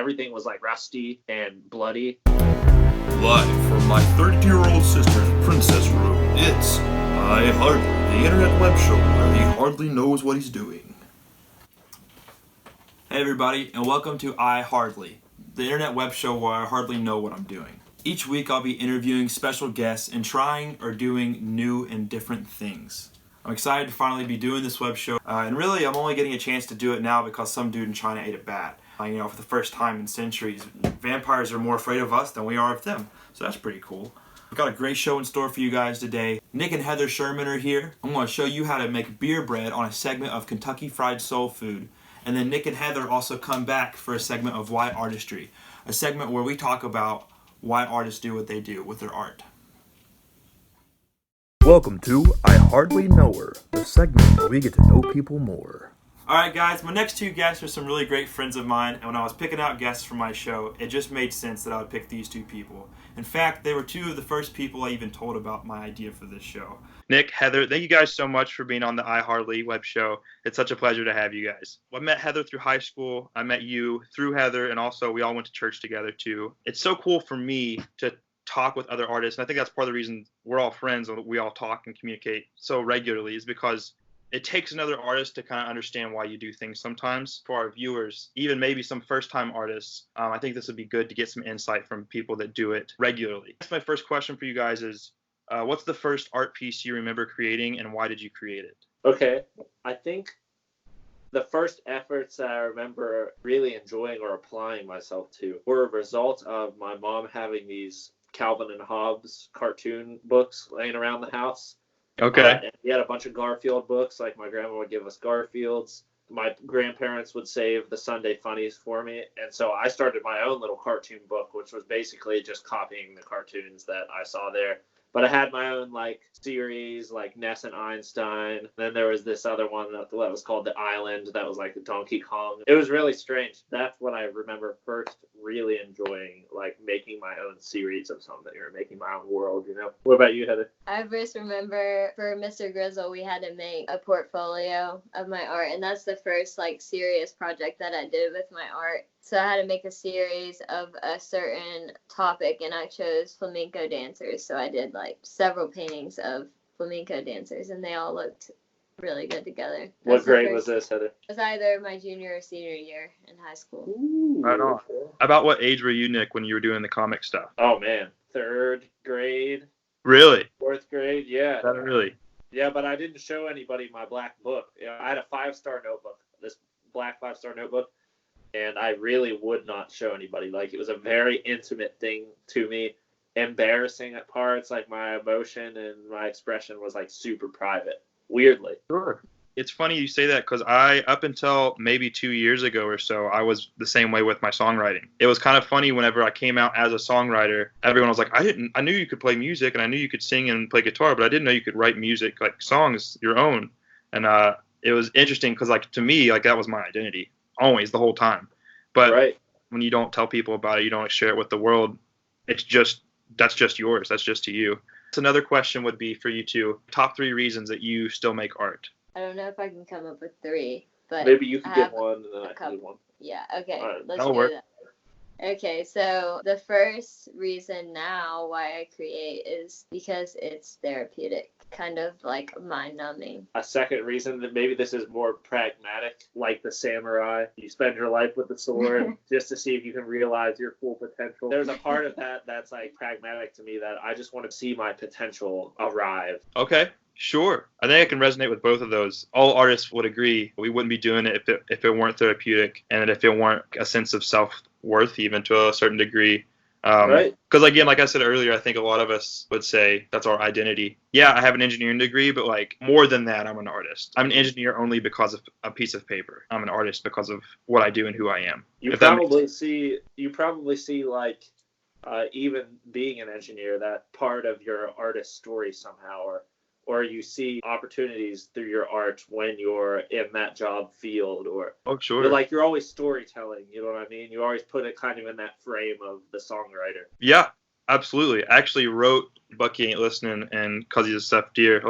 everything was like rusty and bloody. Live from my 32-year-old sister's princess room, it's iHardly, the internet web show where he hardly knows what he's doing. Hey everybody, and welcome to iHardly, the internet web show where I hardly know what I'm doing. Each week I'll be interviewing special guests and trying or doing new and different things. I'm excited to finally be doing this web show, and really I'm only getting a chance to do it now because some dude in China ate a bat. For the first time in centuries, vampires are more afraid of us than we are of them. So that's pretty cool. We've got a great show in store for you guys today. Nick and Heather Sherman are here. I'm going to show you how to make beer bread on a segment of Kentucky Fried Soul Food. And then Nick and Heather also come back for a segment of yArtistry, a segment where we talk about why artists do what they do with their art. Welcome to I Hardly Know Her, the segment where we get to know people more. Alright guys, my next two guests are some really great friends of mine, and when I was picking out guests for my show, it just made sense that I would pick these two people. In fact, they were two of the first people I even told about my idea for this show. Nick, Heather, thank you guys so much for being on the iHardly web show. It's such a pleasure to have you guys. I met Heather through high school. I met you through Heather, and also we all went to church together too. It's so cool for me to talk with other artists, and I think that's part of the reason we're all friends and we all talk and communicate so regularly is because it takes another artist to kind of understand why you do things sometimes. For our viewers, even maybe some first-time artists, I think this would be good to get some insight from people that do it regularly. That's my first question for you guys is, what's the first art piece you remember creating and why did you create it? Okay, I think the first efforts that I remember really enjoying or applying myself to were a result of my mom having these Calvin and Hobbes cartoon books laying around the house. Okay. And we had a bunch of Garfield books. Like my grandma would give us Garfields. My grandparents would save the Sunday funnies for me. And so I started my own little cartoon book, which was basically just copying the cartoons that I saw there. But I had my own series like Ness and Einstein. Then there was this other one that was called The Island. That was like Donkey Kong. It was really strange. That's what I remember first really enjoying, making my own series of something or making my own world, What about you, Heather? I first remember for Mr. Grizzle, we had to make a portfolio of my art. And that's the first serious project that I did with my art. So I had to make a series of a certain topic, and I chose flamenco dancers. So I did several paintings of flamenco dancers, and they all looked really good together. What grade was this, Heather? It was either my junior or senior year in high school. Ooh, right on. About what age were you, Nick, when you were doing the comic stuff? Oh, man. 3rd grade. Really? 4th grade, yeah. Really? Yeah, but I didn't show anybody my black book. I had a 5-star notebook, this black 5-star notebook. And I really would not show anybody. It was a very intimate thing to me. Embarrassing at parts. My emotion and my expression was super private. Weirdly. Sure. It's funny you say that because up until maybe 2 years ago or so, I was the same way with my songwriting. It was kind of funny whenever I came out as a songwriter. Everyone was like, I knew you could play music and I knew you could sing and play guitar, but I didn't know you could write music, songs, your own. And it was interesting because to me, that was my identity. Always, the whole time. But when you don't tell people about it, you don't share it with the world, that's just yours. That's just to you. So another question would be for you two, top 3 reasons that you still make art. I don't know if I can come up with 3, but maybe you can get one and then I can do one. Yeah, okay. Right. Let's do that. Okay, so the first reason now why I create is because it's therapeutic, kind of mind-numbing. A second reason that maybe this is more pragmatic, like the samurai. You spend your life with the sword just to see if you can realize your full potential. There's a part of that that's pragmatic to me that I just want to see my potential arrive. Okay. Sure. I think I can resonate with both of those. All artists would agree we wouldn't be doing it if it weren't therapeutic and if it weren't a sense of self-worth even to a certain degree. Right. Because again, like I said earlier, I think a lot of us would say that's our identity. Yeah, I have an engineering degree, but more than that, I'm an artist. I'm an engineer only because of a piece of paper. I'm an artist because of what I do and who I am. You probably see even being an engineer, that part of your artist story somehow, or you see opportunities through your art when you're in that job field, or sure. You're always storytelling, you know what I mean? You always put it kind of in that frame of the songwriter. Yeah, absolutely. I actually wrote Bucky Ain't Listening and 'Cause He's a Stuffed Deer.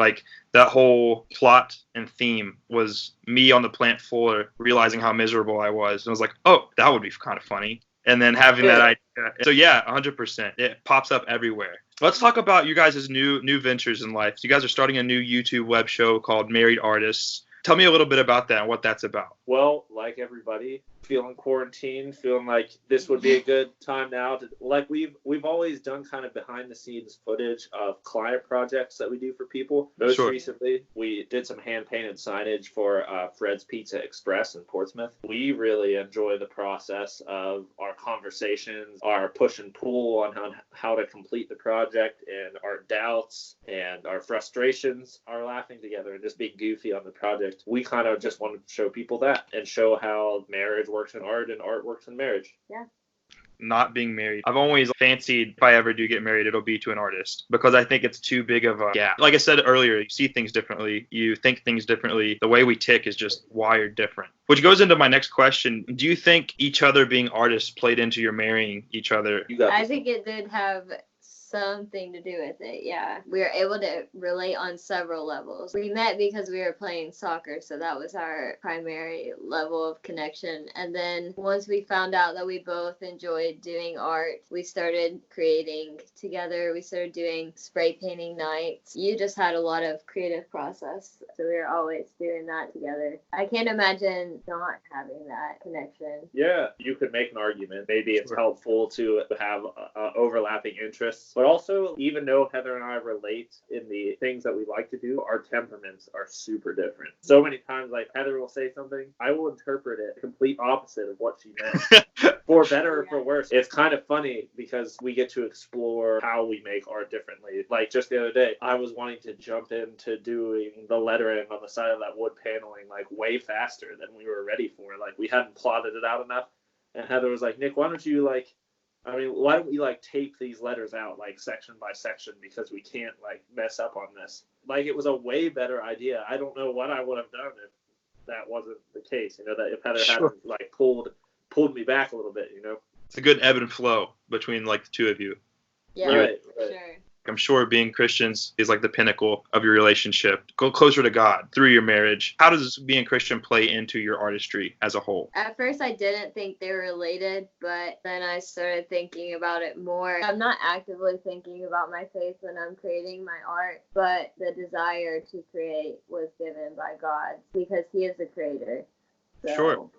That whole plot and theme was me on the plant floor realizing how miserable I was. And I was like, oh, that would be kind of funny. and then having that idea. So yeah, 100%. It pops up everywhere. Let's talk about you guys' new ventures in life. You guys are starting a new YouTube web show called Married Artists. Tell me a little bit about that and what that's about. Well, like everybody, feeling quarantined, feeling like this would be a good time now to, like, we've always done kind of behind the scenes footage of client projects that we do for people. Most recently, we did some hand painted signage for Fred's Pizza Express in Portsmouth. We really enjoy the process of our conversations, our push and pull on how to complete the project, and our doubts and our frustrations, our laughing together and just being goofy on the project. We kind of just wanted to show people that and show how marriage works in art and art works in marriage. Yeah. Not being married. I've always fancied if I ever do get married, it'll be to an artist because I think it's too big of a gap. Like I said earlier, you see things differently, you think things differently. The way we tick is just wired different. Which goes into my next question. Do you think each other being artists played into your marrying each other? I think it did have something to do with it. Yeah, we were able to relate on several levels. We met because we were playing soccer, so that was our primary level of connection. And then once we found out that we both enjoyed doing art, we started creating together. We started doing spray painting nights. You just had a lot of creative process, so we were always doing that together. I can't imagine not having that connection. Yeah, you could make an argument. Maybe it's helpful to have overlapping interests. But also, even though Heather and I relate in the things that we like to do, our temperaments are super different. So many times, like, Heather will say something, I will interpret it complete opposite of what she meant. For better or for worse. It's kind of funny because we get to explore how we make art differently. Like, just the other day, I was wanting to jump into doing the lettering on the side of that wood paneling, like, way faster than we were ready for. Like, we hadn't plotted it out enough. And Heather was like, Nick, why don't you, why don't we tape these letters out section by section because we can't mess up on this. It was a way better idea. I don't know what I would have done if that wasn't the case. That if Heather hadn't pulled me back a little bit. It's a good ebb and flow between the two of you. Yeah, right. Sure. I'm sure being Christians is the pinnacle of your relationship. Go closer to God through your marriage. How does being Christian play into your artistry as a whole? At first, I didn't think they were related, but then I started thinking about it more. I'm not actively thinking about my faith when I'm creating my art, but the desire to create was given by God because He is the creator. So Sure.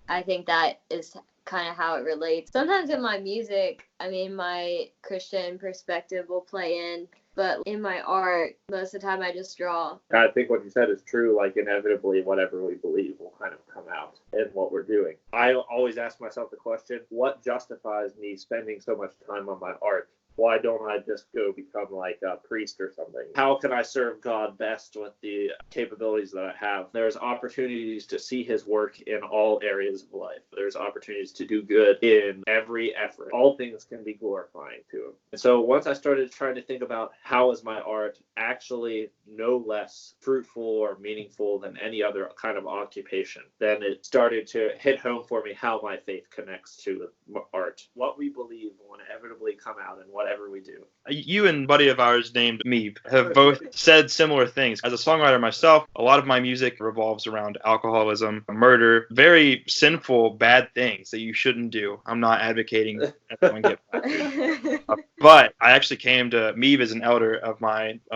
I think that is kind of how it relates. Sometimes in my music, my Christian perspective will play in, but in my art, most of the time I just draw. I think what you said is true. Inevitably, whatever we believe will kind of come out in what we're doing. I always ask myself the question, what justifies me spending so much time on my art? Why don't I just go become a priest or something? How can I serve God best with the capabilities that I have? There's opportunities to see His work in all areas of life. There's opportunities to do good in every effort. All things can be glorifying to Him. And so once I started trying to think about how is my art actually no less fruitful or meaningful than any other kind of occupation, then it started to hit home for me how my faith connects to art. What we believe will inevitably come out in whatever we do. You and a buddy of ours named Meeb have both said similar things. As a songwriter myself, a lot of my music revolves around alcoholism, murder, very sinful, bad things that you shouldn't do. I'm not advocating everyone get bad. But I actually came to Meeb as an elder of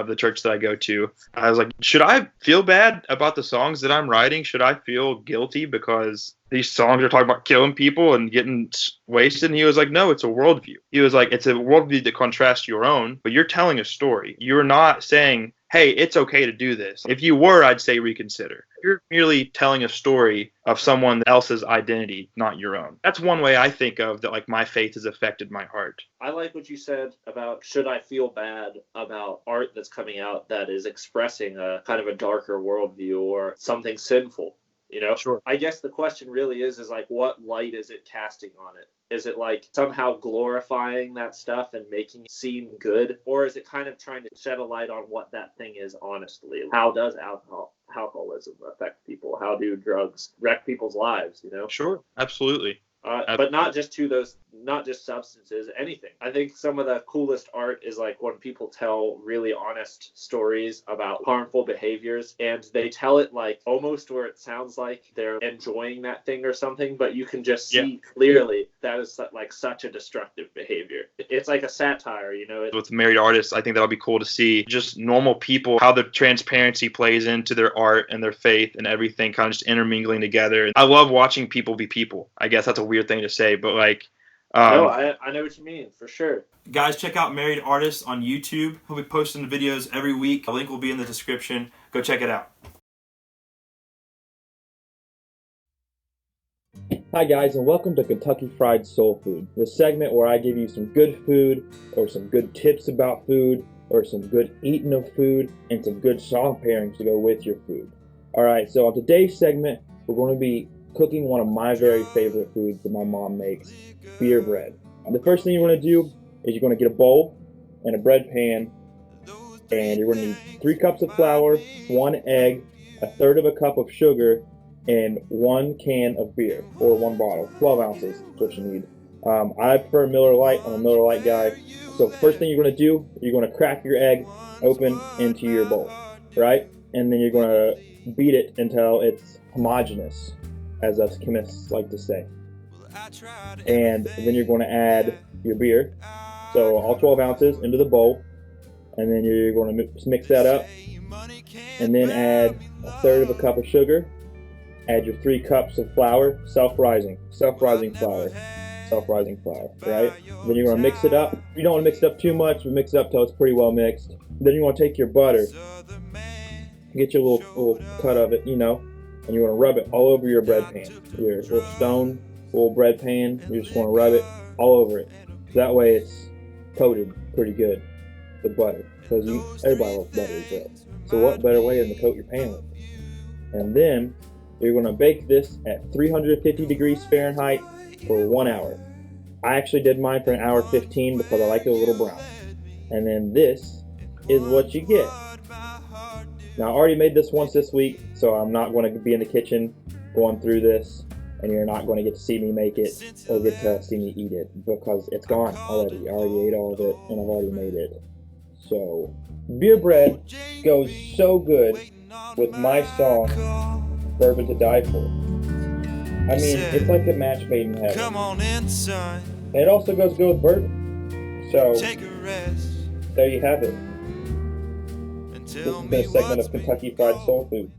the church that I go to. I was like, should I feel bad about the songs that I'm writing? Should I feel guilty because these songs are talking about killing people and getting wasted? And he was like, no, it's a worldview. He was like, it's a worldview that contrasts your own, but you're telling a story. You're not saying, hey, it's okay to do this. If you were, I'd say reconsider. You're merely telling a story of someone else's identity, not your own. That's one way I think of that, my faith has affected my art. I like what you said about should I feel bad about art that's coming out that is expressing a kind of a darker worldview or something sinful. Sure. I guess the question really is what light is it casting on it? Is it somehow glorifying that stuff and making it seem good? Or is it kind of trying to shed a light on what that thing is honestly? How does alcoholism affect people? How do drugs wreck people's lives, Sure, absolutely. But not just not just substances, anything. I think some of the coolest art is like when people tell really honest stories about harmful behaviors, and they tell it like almost where it sounds like they're enjoying that thing or something, but you can just see clearly that is like such a destructive behavior. It's like a satire, you know. With married artists, I think that'll be cool to see just normal people, how the transparency plays into their art and their faith and everything kind of just intermingling together. I love watching people be people. I guess that's a weird thing to say, but like, no, I know what you mean, for sure. Guys, check out Married Artists on YouTube. He'll be posting the videos every week. The link will be in the description. Go check it out. Hi guys, and welcome to Kentucky Fried Soul Food, the segment where I give you some good food, or some good tips about food, or some good eating of food, and some good song pairings to go with your food. Alright, so on today's segment, we're going to be cooking one of my very favorite foods that my mom makes, beer bread. The first thing you want to do is you're going to get a bowl and a bread pan, and you're going to need 3 cups of flour, 1 egg, 1/3 of a cup of sugar, and 1 can of beer, or 1 bottle. 12 ounces is what you need. I prefer Miller Lite. I'm a Miller Lite guy. So first thing you're going to do, you're going to crack your egg open into your bowl, right? And then you're going to beat it until it's homogeneous, as us chemists like to say. And then you're going to add your beer, so all 12 ounces into the bowl, and then you're going to mix that up, and then add 1/3 of a cup of sugar. Add your 3 cups of flour, self-rising flour, right? Then you're going to mix it up. You don't want to mix it up too much, but mix it up till it's pretty well mixed. Then you want to take your butter, get your little cut of it, you know, and you want to rub it all over your bread pan, your little stone little bread pan. You just want to rub it all over it. That way it's coated pretty good with butter, because everybody loves buttery bread. So what better way than to coat your pan with it? And then you're going to bake this at 350 degrees Fahrenheit for 1 hour. I actually did mine for 1:15 because I like it a little brown. And then this is what you get. Now I already made this once this week, so I'm not going to be in the kitchen going through this, and you're not going to get to see me make it or get to see me eat it because it's gone already. I already ate all of it and I've already made it. So beer bread goes so good with my song Bourbon to Die For. I mean, it's like a match made in heaven. And it also goes good with bourbon. So there you have it. This has been a segment of Kentucky Fried Soul Food.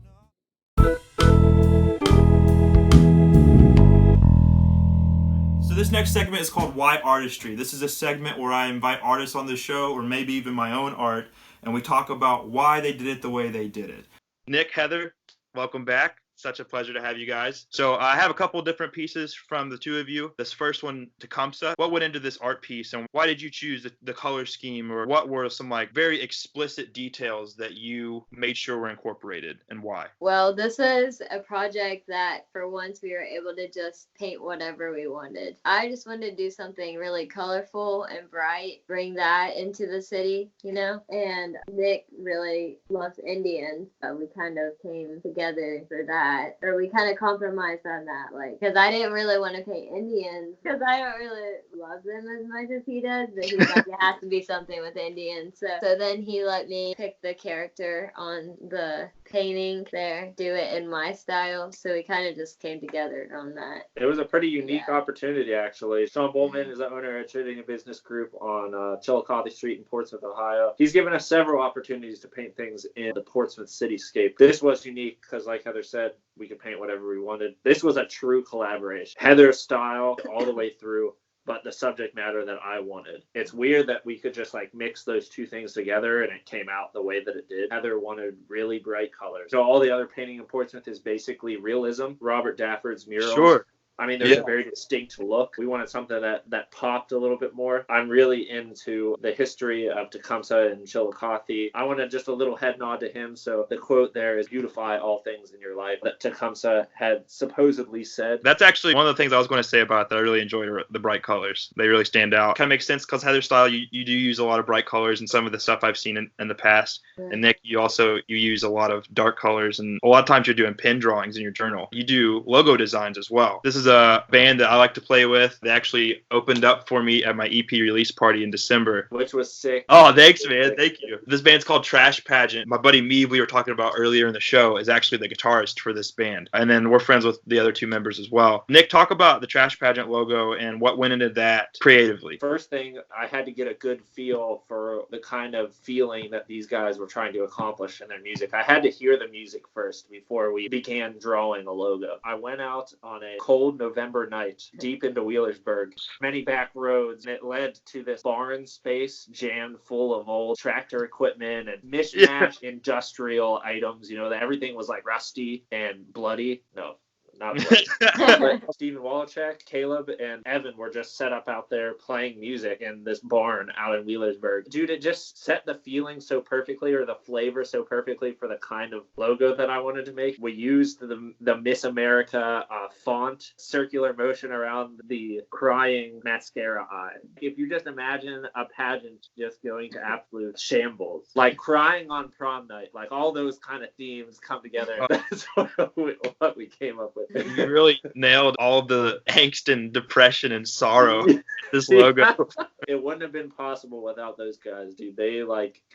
So this next segment is called Why Artistry. This is a segment where I invite artists on the show, or maybe even my own art, and we talk about why they did it the way they did it. Nick, Heather, welcome back. Such a pleasure to have you guys. So I have a couple different pieces from the two of you. This first one, Tecumseh. What went into this art piece, and why did you choose the color scheme, or what were some like very explicit details that you made sure were incorporated, and why? Well, this was a project that for once we were able to just paint whatever we wanted. I just wanted to do something really colorful and bright, bring that into the city, you know? And Nick really loves Indians, so we kind of came together for that. Or we kind of compromised on that, like, because I didn't really want to paint Indians because I don't really love them as much as he does, but he's like, it has to be something with Indians. So then he let me pick the character on the painting there, do it in my style. So we kind of just came together on that. It was a pretty unique opportunity, actually. Sean Bowman is the owner of Trading a Business Group on Chillicothe Street in Portsmouth, Ohio. He's given us several opportunities to paint things in the Portsmouth cityscape. This was unique because, like Heather said, we could paint whatever we wanted. This was a true collaboration. Heather's style all the way through, but the subject matter that I wanted. It's weird that we could just like mix those two things together and it came out the way that it did. Heather wanted really bright colors. So all the other painting in Portsmouth is basically realism. Robert Dafford's murals. Sure. I mean, there's a very distinct look. We wanted something that popped a little bit more. I'm really into the history of Tecumseh and Chillicothe. I wanted just a little head nod to him. So the quote there is, beautify all things in your life, that Tecumseh had supposedly said. That's actually one of the things I was going to say about that. I really enjoyed the bright colors. They really stand out. Kind of makes sense because Heather's style, you do use a lot of bright colors in some of the stuff I've seen in the past. Yeah. And Nick, you use a lot of dark colors, and a lot of times you're doing pen drawings in your journal. You do logo designs as well. This is is a band that I like to play with. They actually opened up for me at my EP release party in December. Which was sick. Oh, thanks, man. Thank you. This band's called Trash Pageant. My buddy Meave, we were talking about earlier in the show, is actually the guitarist for this band. And then we're friends with the other two members as well. Nick, talk about the Trash Pageant logo and what went into that creatively. First thing, I had to get a good feel for the kind of feeling that these guys were trying to accomplish in their music. I had to hear the music first before we began drawing a logo. I went out on a cold November night deep into Wheelersburg, many back roads, and it led to this barn space jammed full of old tractor equipment and mishmash industrial items. You know, that everything was like rusty and bloody. No, not bloody. But Stephen Wallachek, Caleb, and Evan were just set up out there playing music in this barn out in Wheelersburg. Dude, it just set the feeling so perfectly, or the flavor so perfectly for the kind of logo that I wanted to make. We used the Miss America font, circular motion around the crying mascara eye. If you just imagine a pageant just going to absolute shambles, like crying on prom night, like all those kind of themes come together. That's what we came up with. You really nailed all the angst and depression and sorrow in this logo. It wouldn't have been possible without those guys, dude. They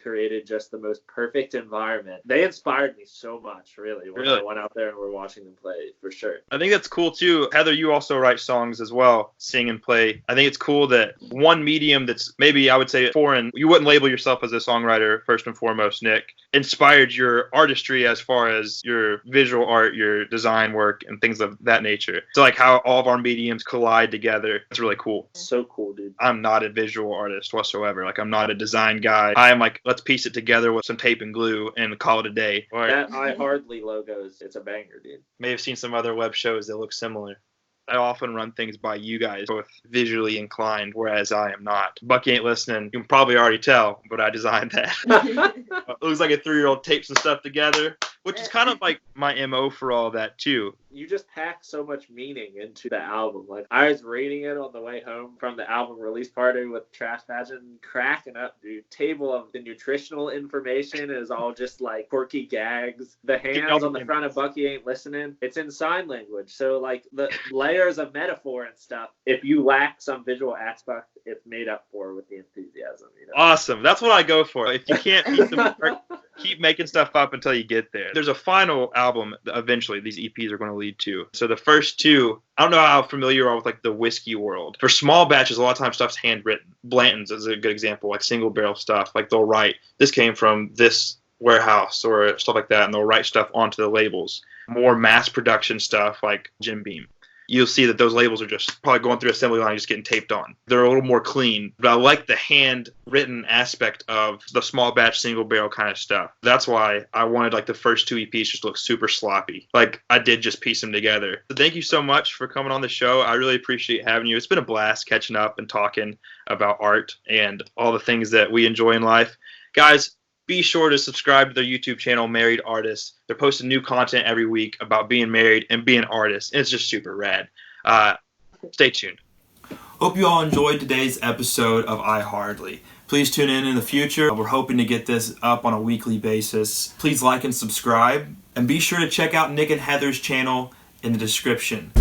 created just the most perfect environment. They inspired me so much, really, when I went out there and we're watching them play, for sure. I think that's cool too. Heather, you also write songs as well, sing and play. I think it's cool that one medium that's maybe, I would say, foreign, you wouldn't label yourself as a songwriter first and foremost, Nick, inspired your artistry as far as your visual art, your design work, and things of that nature. So like how all of our mediums collide together. It's really cool. So cool, dude. I'm not a visual artist whatsoever. Like I'm not a design guy. I'm like, let's piece it together with some tape and glue and call it a day. Or, that iHardly logo it's a banger, dude. May have seen some other web shows that look similar. I often run things by you guys, both visually inclined, whereas I am not. Bucky ain't listening. You can probably already tell, but I designed that. It looks like a 3-year-old taped some stuff together, which is kind of like my MO for all that too. You just pack so much meaning into the album. Like I was reading it on the way home from the album release party with Trash Pageant, cracking up, dude. Table of the nutritional information is all just like quirky gags. The hands on the front of Bucky ain't listening. It's in sign language. So like the layers of metaphor and stuff, if you lack some visual aspect, it's made up for with the enthusiasm. You know? Awesome. That's what I go for. If you can't beat the mark, keep making stuff up until you get there. There's a final album that eventually these EPs are going to lead to. So the first two, I don't know how familiar you are with like the whiskey world. For small batches, a lot of times stuff's handwritten. Blanton's is a good example, like single barrel stuff. Like they'll write, this came from this warehouse or stuff like that, and they'll write stuff onto the labels. More mass production stuff like Jim Beam. You'll see that those labels are just probably going through assembly line, just getting taped on. They're a little more clean, but I like the handwritten aspect of the small batch, single barrel kind of stuff. That's why I wanted like the first two EPs just to look super sloppy. Like I did just piece them together. So thank you so much for coming on the show. I really appreciate having you. It's been a blast catching up and talking about art and all the things that we enjoy in life. Guys, be sure to subscribe to their YouTube channel, Married Artists. They're posting new content every week about being married and being artists. And it's just super rad. Stay tuned. Hope you all enjoyed today's episode of iHardly. Please tune in the future. We're hoping to get this up on a weekly basis. Please like and subscribe. And be sure to check out Nick and Heather's channel in the description.